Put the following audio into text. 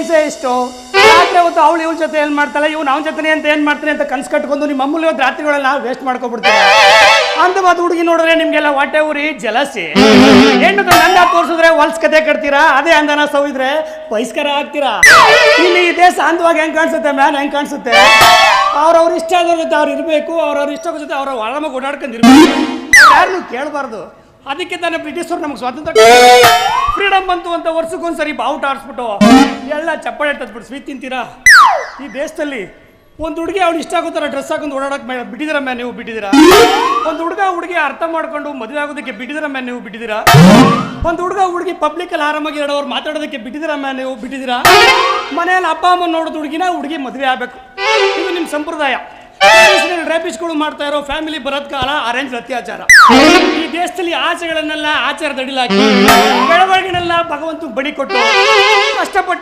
ವಯಸ್ಸೇ ಇಷ್ಟು. ರಾತ್ರಿ ಹೊತ್ತು ಅವಳು ಇವಳ ಜೊತೆ ಏನ್ ಮಾಡ್ತಾಳೆ, ಇವ್ನು ಅವನ ಜೊತೆ ಅಂತ ಏನ್ ಮಾಡ್ತಾನೆ ಅಂತ ಕನ್ಸು ಕಟ್ಕೊಂಡು ನಿಮ್ಮ ಅಮ್ಮಲ್ಲಿ ಇವತ್ತು ರಾತ್ರಿಗಳೆಲ್ಲ ನಾವು ವೇಸ್ಟ್ ಮಾಡ್ಕೊಬಿಡ್ತೀವಿ ಅಂತ ಮಾತು. ಹುಡುಗಿ ನೋಡಿದ್ರೆ ನಿಮ್ಗೆಲ್ಲ ಹೊಟ್ಟೆ ಊರಿ ಜಲಸಿ. ಹೆಣ್ಣು ನಂದ ತೋರಿಸಿದ್ರೆ ಹೊಲ್ಸ್ ಕತೆ ಕಟ್ತೀರಾ, ಅದೇ ಅಂದನ ಸವಿದ್ರೆ ಬಹಿಷ್ಕಾರ ಆಗ್ತೀರಾ. ಇಲ್ಲಿ ಈ ದೇಶ ಅಂದವಾಗಿ ಹೆಂಗ್ ಕಾಣಿಸುತ್ತೆ, ಮ್ಯಾನ್ ಹೆಂಗ್ ಕಾಣಿಸುತ್ತೆ. ಅವ್ರವ್ರ ಇಷ್ಟ ಆದವ್ರ ಜೊತೆ ಅವ್ರು ಇರಬೇಕು, ಅವ್ರವ್ರ ಇಷ್ಟ ಜೊತೆ ಅವ್ರ ಒಳಮಗೆ ಓಡಾಡ್ಕೊಂಡಿರ್ಬೇಕು, ಯಾರನ್ನು ಕೇಳಬಾರ್ದು. ಅದಕ್ಕೆ ತಾನೇ ಬ್ರಿಟಿಷರು ನಮಗೆ ಸ್ವಾತಂತ್ರ್ಯ ಫ್ರೀಡಮ್ ಬಂತು ಅಂತ ವರ್ಷಕ್ಕೊಂದ್ಸರಿ ಬಾವುಟ ಆರಿಸ್ಬಿಟ್ಟು ಎಲ್ಲ ಚಪ್ಪಾಳೆ ತದ್ಬಿಟ್ಟು ಸ್ವೀಟ್ ತಿಂತೀರಾ. ಈ ದೇಶದಲ್ಲಿ ಒಂದು ಹುಡುಗಿ ಅವ್ಳು ಇಷ್ಟ ಆಗೋ ಥರ ಡ್ರೆಸ್ ಹಾಕೊಂಡು ಓಡಾಡೋಕೆ ಬಿಟ್ಟಿದ್ದೀರಾ ಮ್ಯಾನ್, ನೀವು ಬಿಟ್ಟಿದ್ದೀರಾ. ಒಂದು ಹುಡುಗಿ ಅರ್ಥ ಮಾಡ್ಕೊಂಡು ಮದುವೆ ಆಗೋದಕ್ಕೆ ಬಿಟ್ಟಿದ್ದೀರಾ ಮ್ಯಾನ್, ನೀವು ಬಿಟ್ಟಿದ್ದೀರಾ. ಒಂದು ಹುಡುಗಿ ಪಬ್ಲಿಕಲ್ಲಿ ಆರಾಮಾಗಿ ಎರಡವ್ರು ಮಾತಾಡೋದಕ್ಕೆ ಬಿಟ್ಟಿದ್ದೀರಾ ಮ್ಯಾನ್, ನೀವು ಬಿಟ್ಟಿದ್ದೀರಾ. ಮನೆಯಲ್ಲಿ ಅಪ್ಪ ಅಮ್ಮ ನೋಡೋದು ಹುಡುಗಿ ಮದುವೆ ಆಗಬೇಕು, ಇದು ನಿಮ್ಮ ಸಂಪ್ರದಾಯ. ರೇಪಿಸ್ಗಳು ಮಾಡ್ತಾ ಇರೋ ಫ್ಯಾಮಿಲಿ ಬರೋದ್ ಕಾಲ ಅರೇಂಜ್ ಅತ್ಯಾಚಾರ. ಈ ದೇಶದಲ್ಲಿ ಆಸೆಗಳನ್ನೆಲ್ಲ ಆಚಾರದಡಿಲಾಕಿ ಬೆಳವಣಿಗೆನೆಲ್ಲ ಭಗವಂತ ಬಡಿ ಕೊಟ್ಟು ಕಷ್ಟಪಟ್ಟು